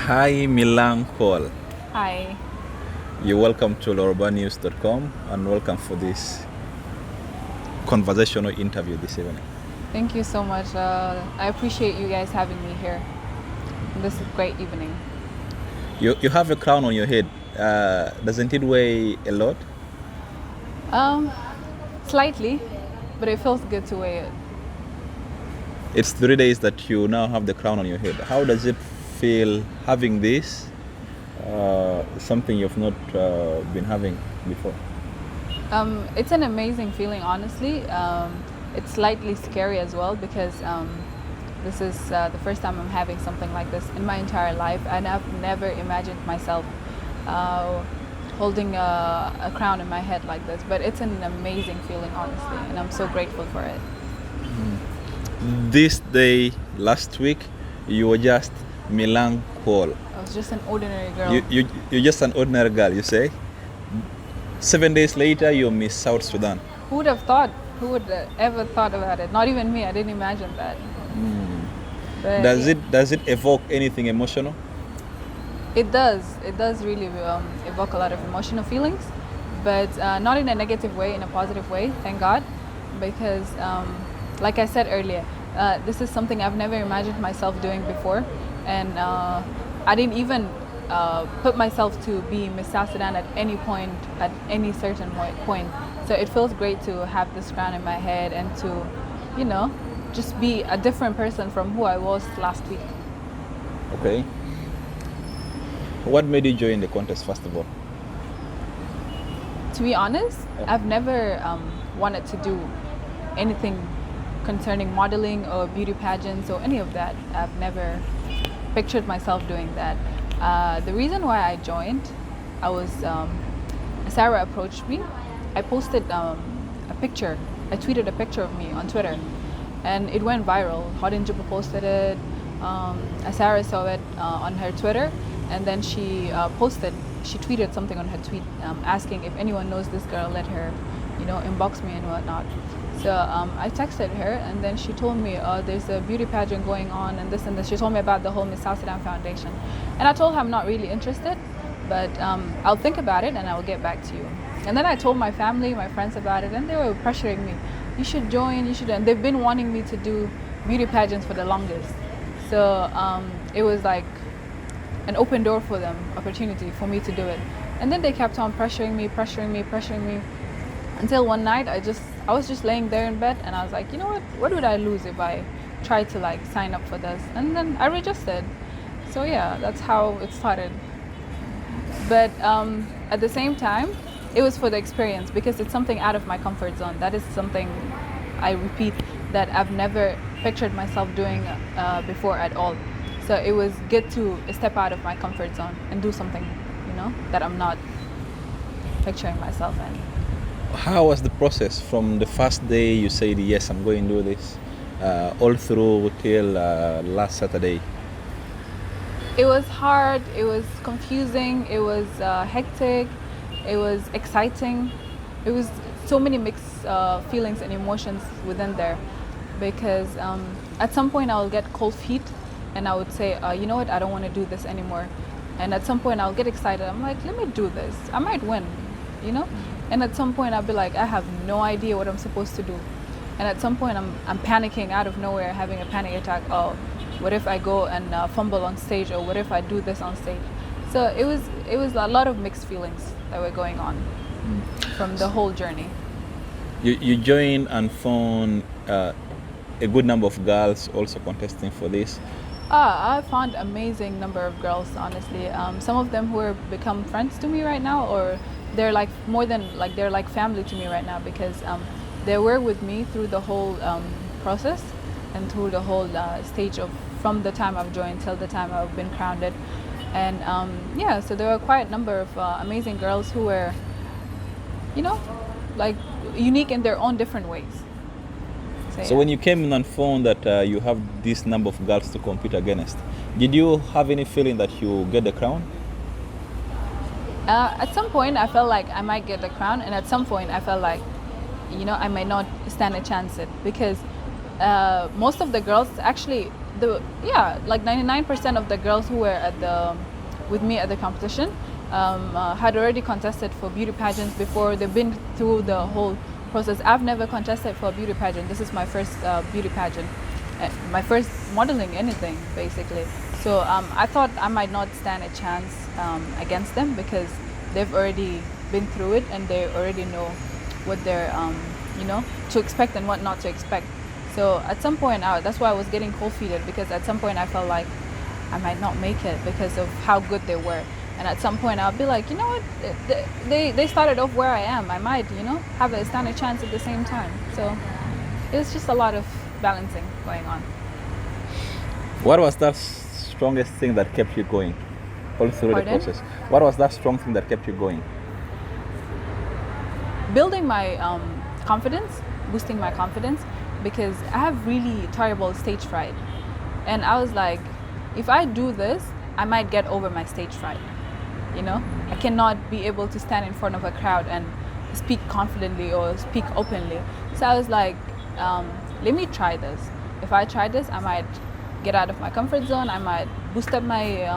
Hi, Milan Paul. Hi. You're welcome to lorobanews.com and welcome for this conversational interview this evening. Thank you so much. I appreciate you guys having me here. This is a great evening. You have a crown on your head. Doesn't it weigh a lot? Slightly, but it feels good to wear it. It's 3 days that you now have the crown on your head. How does it feel having this? Something you've not been having before. It's an amazing feeling, honestly. It's slightly scary as well because this is the first time I'm having something like this in my entire life, and I've never imagined myself holding a crown in my head like this. But it's an amazing feeling, honestly, and I'm so grateful for it. This day last week, you were just Milan Paul. I was just an ordinary girl. You're just an ordinary girl, you say? 7 days later, you're Miss South Sudan. Who would have thought? Who would ever thought about it? Not even me. I didn't imagine that. But Does it evoke anything emotional? It does. It does really evoke a lot of emotional feelings, but not in a negative way, in a positive way, thank God. Because, like I said earlier, this is something I've never imagined myself doing before. And I didn't even put myself to be Miss South Sudan at any point, at any certain point. So it feels great to have this crown in my head and to, just be a different person from who I was last week. Okay. What made you join the contest, first of all? To be honest, I've never wanted to do anything concerning modeling or beauty pageants or any of that. I've never pictured myself doing that. The reason why I joined, Sarah approached me. I posted a picture. I tweeted a picture of me on Twitter, and it went viral. Hot and Juba posted it. Sarah saw it on her Twitter, and then she tweeted something on her tweet asking if anyone knows this girl, let her, inbox me and whatnot. So I texted her, and then she told me there's a beauty pageant going on and this and this. She told me about the whole Miss South Sudan Foundation, and I told her I'm not really interested, but I'll think about it and I will get back to you. And then I told my family, my friends about it, and they were pressuring me. You should join, you should. And they've been wanting me to do beauty pageants for the longest. So it was like an open door for them, opportunity for me to do it. And then they kept on pressuring me, until one night I was just laying there in bed, and I was like, you know what would I lose if I tried to sign up for this? And then I registered. So yeah, that's how it started. But at the same time, it was for the experience, because it's something out of my comfort zone. That is something, I repeat, that I've never pictured myself doing before at all. So it was good to step out of my comfort zone and do something, that I'm not picturing myself in. How was the process from the first day you said, yes, I'm going to do this, all through till last Saturday? It was hard, it was confusing, it was hectic, it was exciting. It was so many mixed feelings and emotions within there, because at some point I will get cold feet and I would say, you know what, I don't want to do this anymore. And at some point I'll get excited. I'm like, let me do this. I might win, And at some point I'll be like, I have no idea what I'm supposed to do. And at some point I'm panicking out of nowhere, having a panic attack. Oh, what if I go and fumble on stage, or what if I do this on stage? So it was a lot of mixed feelings that were going on from the whole journey. You joined and found a good number of girls also contesting for this. I found amazing number of girls, honestly. Some of them who have become friends to me right now, or they're like more than they're like family to me right now, because they were with me through the whole process and through the whole stage from the time I've joined till the time I've been crowned. And so there were quite a number of amazing girls who were, unique in their own different ways. So when you came in and found that you have this number of girls to compete against, did you have any feeling that you get the crown? At some point I felt like I might get the crown, and at some point I felt like, I might not stand a chance at, because most of the girls, actually like 99% of the girls who were with me at the competition had already contested for beauty pageants before. They've been through the whole process. I've never contested for a beauty pageant. This is my first beauty pageant, my first modeling anything basically. So I thought I might not stand a chance against them because they've already been through it and they already know what they're to expect and what not to expect. So at some point that's why I was getting cold feet, because at some point I felt like I might not make it because of how good they were. And at some point I'll be like, you know what, they started off where I am. I might, have a stand a chance at the same time. So it's just a lot of balancing going on. What was that strongest thing that kept you going all through Pardon? the process? What was that strong thing that kept you going? Building my confidence, boosting my confidence, because I have really terrible stage fright. And I was like, if I do this, I might get over my stage fright. I cannot be able to stand in front of a crowd and speak confidently or speak openly. So I was like, let me try this. If I try this, I might get out of my comfort zone. I might boost up my,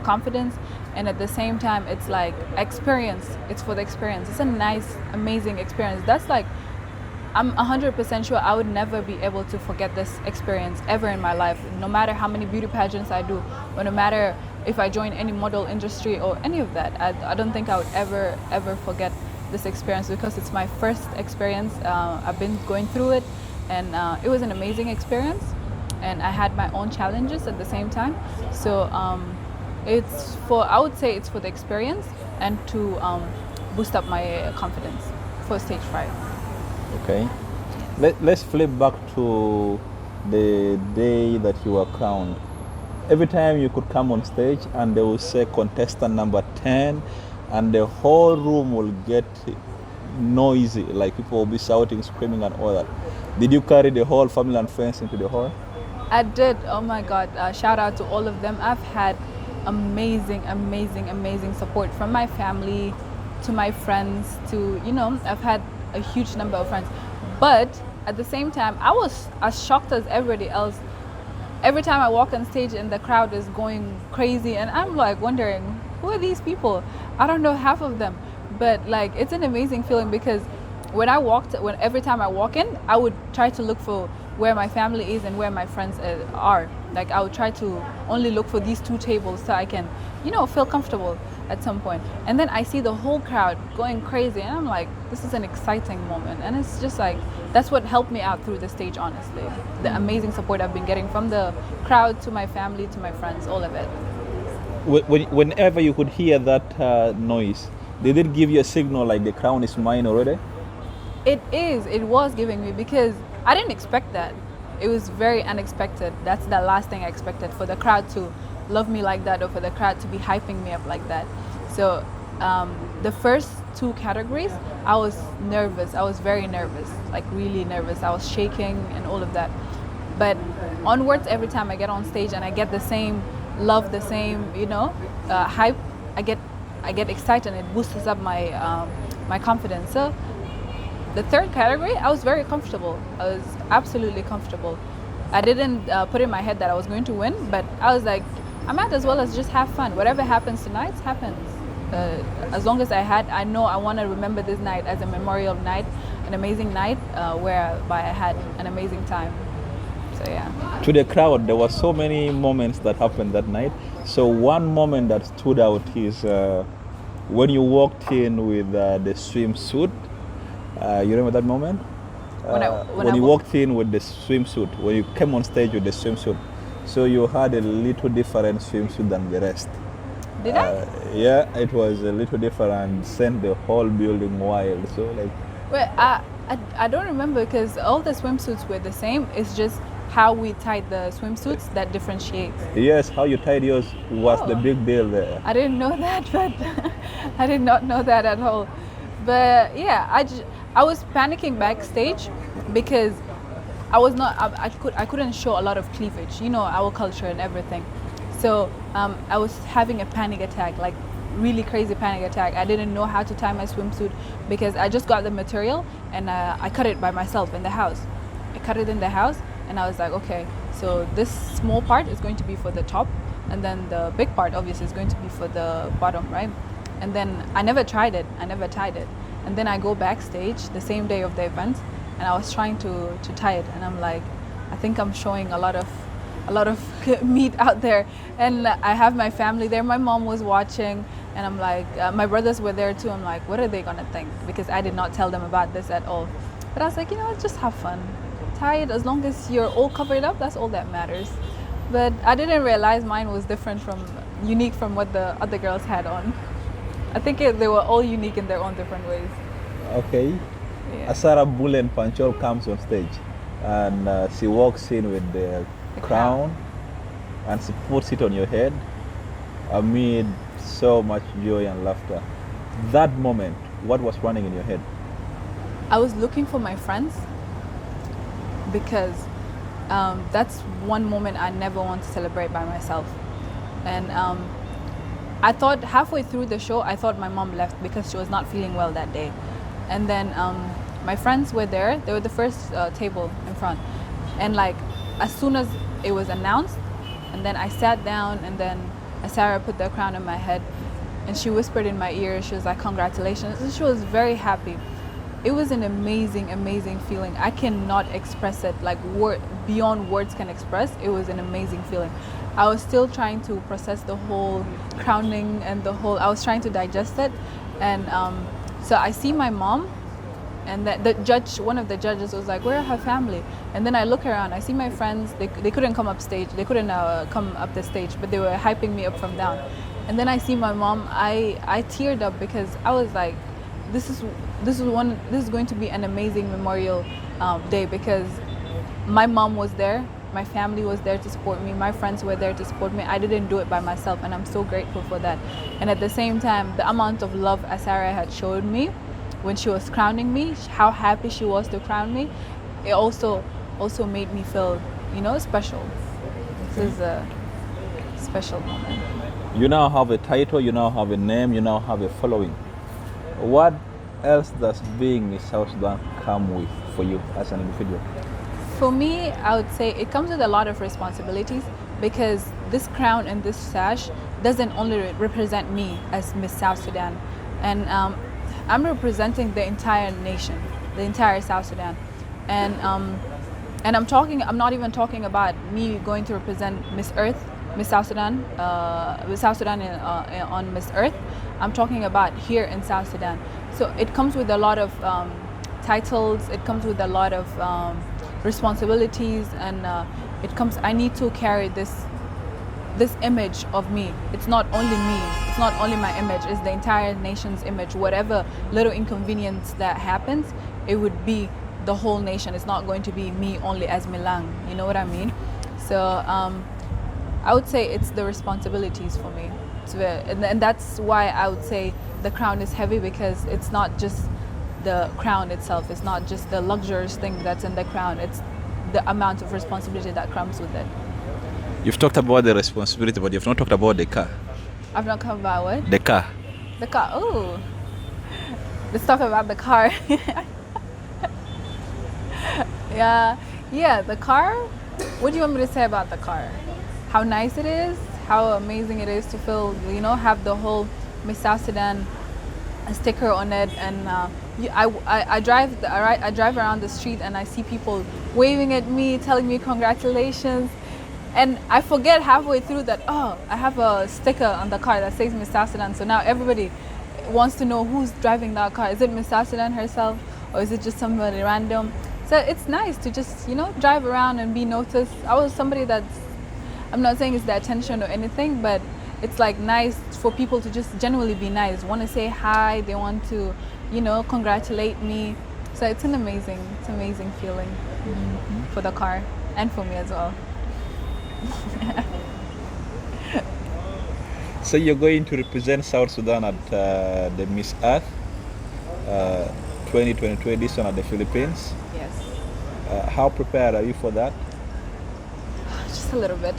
confidence. And at the same time, it's like experience. It's for the experience. It's a nice, amazing experience. That's like, I'm 100% sure I would never be able to forget this experience ever in my life, no matter how many beauty pageants I do, or no matter if I join any model industry or any of that. I don't think I would ever forget this experience, because it's my first experience. I've been going through it, and it was an amazing experience, and I had my own challenges at the same time. So I would say it's for the experience and to boost up my confidence for stage fright. Okay. Let's flip back to the day that you were crowned. Every time you could come on stage and they will say contestant number 10, and the whole room will get noisy, like people will be shouting, screaming and all that. Did you carry the whole family and friends into the hall? I did. Oh my God. Shout out to all of them. I've had amazing support from my family to my friends to, I've had a huge number of friends. But at the same time, I was as shocked as everybody else. Every time I walk on stage and the crowd is going crazy, and I'm like wondering, who are these people? I don't know half of them. But like, it's an amazing feeling, because every time I walk in, I would try to look for where my family is and where my friends are. Like, I would try to only look for these two tables so I can, feel comfortable at some point. And then I see the whole crowd going crazy, and I'm like, this is an exciting moment. And it's just like, that's what helped me out through the stage, honestly. The amazing support I've been getting from the crowd to my family to my friends, all of it. Whenever you could hear that noise, did it give you a signal like the crown is mine already? It was giving me, because I didn't expect that. It was very unexpected. That's the last thing I expected, for the crowd to love me like that, or for the crowd to be hyping me up like that. So the first two categories, I was nervous. I was very nervous, like really nervous. I was shaking and all of that. But onwards, every time I get on stage and I get the same love, the same, hype, I get excited, and it boosts up my confidence. So the third category, I was very comfortable. I was absolutely comfortable. I didn't put in my head that I was going to win, but I was like, I might as well as just have fun. Whatever happens tonight, happens. As long as I know I want to remember this night as a memorial night, an amazing night whereby I had an amazing time. So yeah. To the crowd, there were so many moments that happened that night. So one moment that stood out is when you walked in with the swimsuit. You remember that moment? When you walked in with the swimsuit, when you came on stage with the swimsuit. So you had a little different swimsuit than the rest. Did I? Yeah, it was a little different and sent the whole building wild. So like. Well, I don't remember, because all the swimsuits were the same. It's just how we tied the swimsuits that differentiates. Yes, how you tied yours was the big deal there. I didn't know that, but I did not know that at all. But yeah, I was panicking backstage, because I couldn't show a lot of cleavage, our culture and everything. So I was having a panic attack, like really crazy panic attack. I didn't know how to tie my swimsuit, because I just got the material and I cut it by myself in the house. I cut it in the house, and I was like, okay, So this small part is going to be for the top, and then the big part obviously is going to be for the bottom, right? And then I never tried it, I never tied it. And then I go backstage the same day of the event, and I was trying to tie it, and I'm like, I think I'm showing a lot of meat out there. And I have my family there. My mom was watching, and I'm like, my brothers were there too. I'm like, what are they gonna think? Because I did not tell them about this at all. But I was like, just have fun. Tie it, as long as you're all covered up, that's all that matters. But I didn't realize mine was unique from what the other girls had on. I think they were all unique in their own different ways. Okay. Yeah. Asara Bulen Panchol comes on stage, and she walks in with the crown, and she puts it on your head amid so much joy and laughter. That moment, what was running in your head? I was looking for my friends, because that's one moment I never want to celebrate by myself. And I thought halfway through the show, I thought my mom left because she was not feeling well that day. And then my friends were there. They were the first table in front. And like, as soon as it was announced, and then I sat down, and then Sarah put the crown on my head, and she whispered in my ear, she was like, congratulations. And she was very happy. It was an amazing, amazing feeling. I cannot express it, like beyond words can express. It was an amazing feeling. I was still trying to process the whole crowning and I was trying to digest it. And so I see my mom, and one of the judges was like, where are her family? And then I look around, I see my friends, they couldn't come up stage, they couldn't come up the stage, but they were hyping me up from down. And then I see my mom, I teared up, because I was like, this is going to be an amazing memorial day, because my mom was there, my family was there to support me, my friends were there to support me. I didn't do it by myself, and I'm so grateful for that. And at the same time, the amount of love Asara had showed me when she was crowning me, how happy she was to crown me, it also made me feel, special. This is a special moment. You now have a title, you now have a name, you now have a following. What else does being Miss South Sudan come with for you as an individual? For me, I would say it comes with a lot of responsibilities, because this crown and this sash doesn't only represent me as Miss South Sudan, and I'm representing the entire nation, the entire South Sudan, and I'm not even talking about me going to represent Miss Earth, Miss South Sudan, on Miss Earth. I'm talking about here in South Sudan. So it comes with a lot of titles. It comes with a lot of responsibilities, and I need to carry this image of me. It's not only me. It's not only my image. It's the entire nation's image. Whatever little inconvenience that happens, it would be the whole nation. It's not going to be me only as Milang. You know what I mean? So I would say it's the responsibilities for me. And that's why I would say the crown is heavy, because it's not just the crown itself. It's not just the luxurious thing that's in the crown. It's the amount of responsibility that comes with it. You've talked about the responsibility, but you've not talked about the car. I've not talked about what? The car. The car. Oh, let's talk about the car. Yeah, the car. What do you want me to say about the car? How nice it is, how amazing it is to feel, have the whole Miss South Sudan sticker on it, and I drive around the street, and I see people waving at me, telling me congratulations, and I forget halfway through that, I have a sticker on the car that says Miss South Sudan. So now everybody wants to know who's driving that car. Is it Miss South Sudan herself, or is it just somebody random? So it's nice to just drive around and be noticed. I was somebody I'm not saying it's the attention or anything, but it's like nice for people to just genuinely be nice, want to say hi, they want to, congratulate me. So it's an amazing feeling for the car and for me as well. So you're going to represent South Sudan at the Miss Earth 2022 edition at the Philippines. Yes. How prepared are you for that? Just a little bit.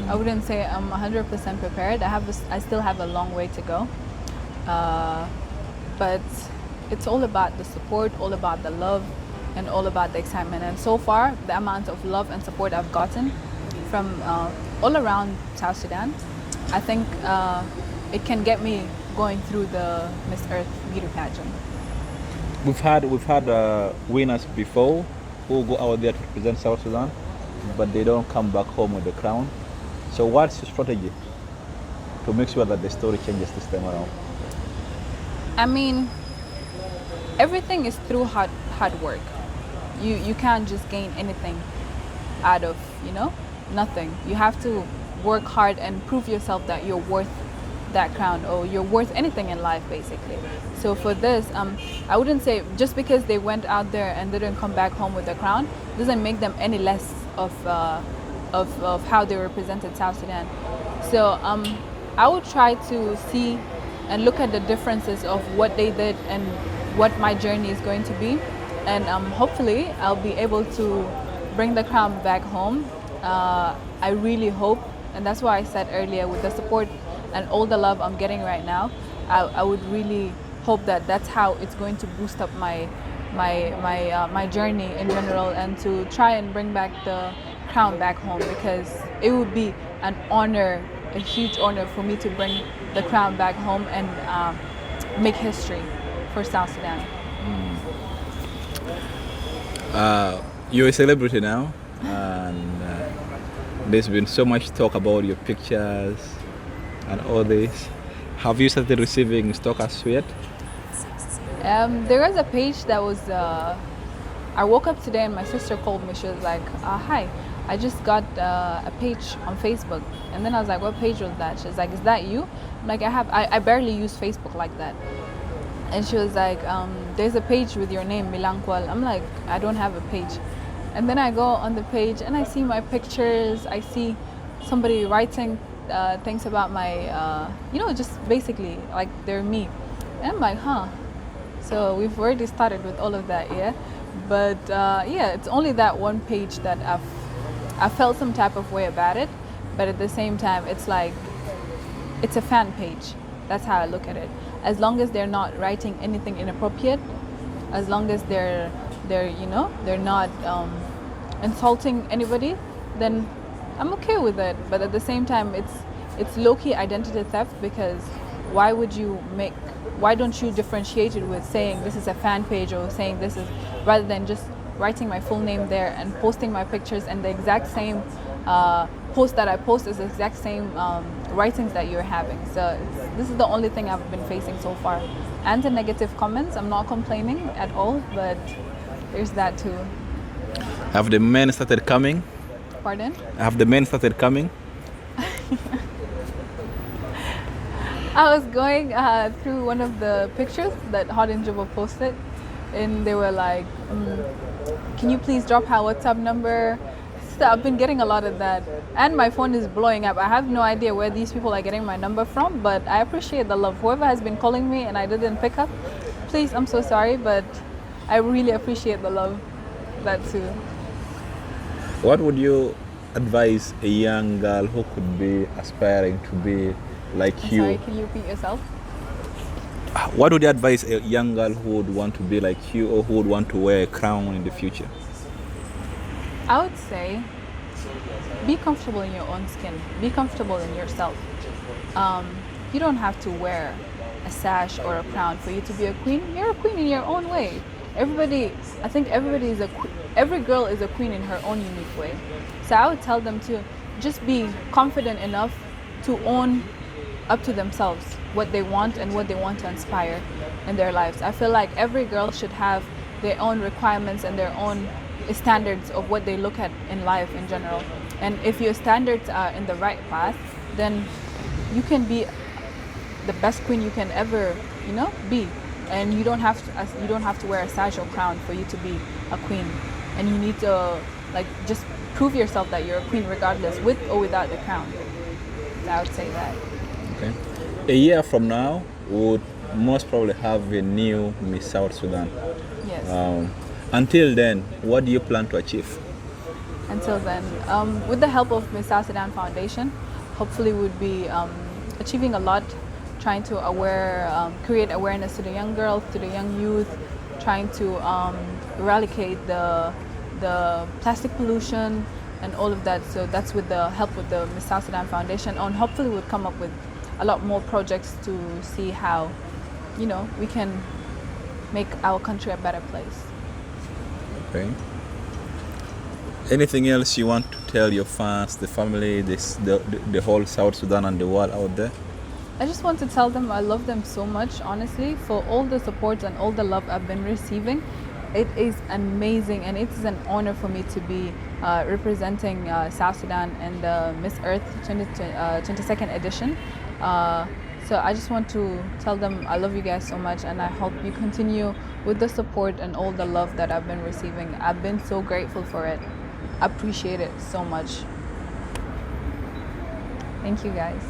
I wouldn't say I'm 100% prepared. I still have a long way to go. But it's all about the support, all about the love, and all about the excitement. And so far, the amount of love and support I've gotten from all around South Sudan, I think it can get me going through the Miss Earth beauty pageant. We've had winners before who go out there to represent South Sudan, but they don't come back home with the crown. So what's your strategy to make sure that the story changes this time around? I mean, everything is through hard work. You can't just gain anything out of, nothing. You have to work hard and prove yourself that you're worth that crown, or you're worth anything in life, basically. So for this, I wouldn't say just because they went out there and didn't come back home with the crown doesn't make them any less of how they represented South Sudan. So I would try to see and look at the differences of what they did and what my journey is going to be, and hopefully I'll be able to bring the crown back home. I really hope, and that's why I said earlier, with the support and all the love I'm getting right now, I would really hope that that's how it's going to boost up my journey in general, and to try and bring back the crown back home, because it would be an honor, a huge honor for me to bring the crown back home and make history for South Sudan. You're a celebrity now, and there's been so much talk about your pictures and all this. Have you started receiving stalkers yet? There was a page that was, I woke up today and my sister called me. She was like, hi, I just got a page on Facebook. And then I was like, what page was that? She was like, is that you? I'm like, I barely use Facebook like that. And she was like, there's a page with your name, Milankwal. I'm like, I don't have a page. And then I go on the page and I see my pictures. I see somebody writing things about my, just basically like they're me. And I'm like, huh. So we've already started with all of that, yeah. But it's only that one page that I felt some type of way about it. But at the same time, it's like, it's a fan page. That's how I look at it. As long as they're not writing anything inappropriate, as long as they're not insulting anybody, then I'm okay with it. But at the same time, it's low-key identity theft, because why don't you differentiate it with saying this is a fan page, or saying this is, rather than just writing my full name there and posting my pictures, and the exact same post that I post is the exact same writings that you're having. So this is the only thing I've been facing so far. And the negative comments, I'm not complaining at all, but there's that too. Have the men started coming? Pardon? Have the men started coming? I was going through one of the pictures that Hot and Juba posted, and they were like, can you please drop her WhatsApp number? So I've been getting a lot of that, and my phone is blowing up. I have no idea where these people are getting my number from, but I appreciate the love. Whoever has been calling me and I didn't pick up, please, I'm so sorry, but I really appreciate the love. That too. What would you advise a young girl who could be aspiring to be like you? Sorry, can you repeat yourself? What would you advise a young girl who would want to be like you, or who would want to wear a crown in the future? I would say, be comfortable in your own skin. Be comfortable in yourself. You don't have to wear a sash or a crown for you to be a queen. You're a queen in your own way. I think every girl is a queen in her own unique way. So I would tell them to just be confident enough to own up to themselves what they want and what they want to inspire in their lives. I feel like every girl should have their own requirements and their own standards of what they look at in life in general. And if your standards are in the right path, then you can be the best queen you can ever, be. And you don't have to wear a sash or crown for you to be a queen. And you need to just prove yourself that you're a queen regardless, with or without the crown. So I would say that. Okay. A year from now, we would most probably have a new Miss South Sudan. Yes. Until then, what do you plan to achieve? Until then, with the help of Miss South Sudan Foundation, hopefully we'd be achieving a lot, trying to create awareness to the young girls, to the young youth, trying to eradicate the plastic pollution, and all of that. So that's with the help with the Miss South Sudan Foundation, and hopefully we'll come up with a lot more projects to see how, we can make our country a better place. Okay. Anything else you want to tell your fans, the family, the whole South Sudan and the world out there? I just want to tell them I love them so much, honestly, for all the support and all the love I've been receiving. It is amazing, and it is an honor for me to be representing South Sudan in the Miss Earth 22nd edition. So I just want to tell them I love you guys so much, and I hope you continue with the support and all the love that I've been receiving. I've been so grateful for it. I appreciate it so much. Thank you guys.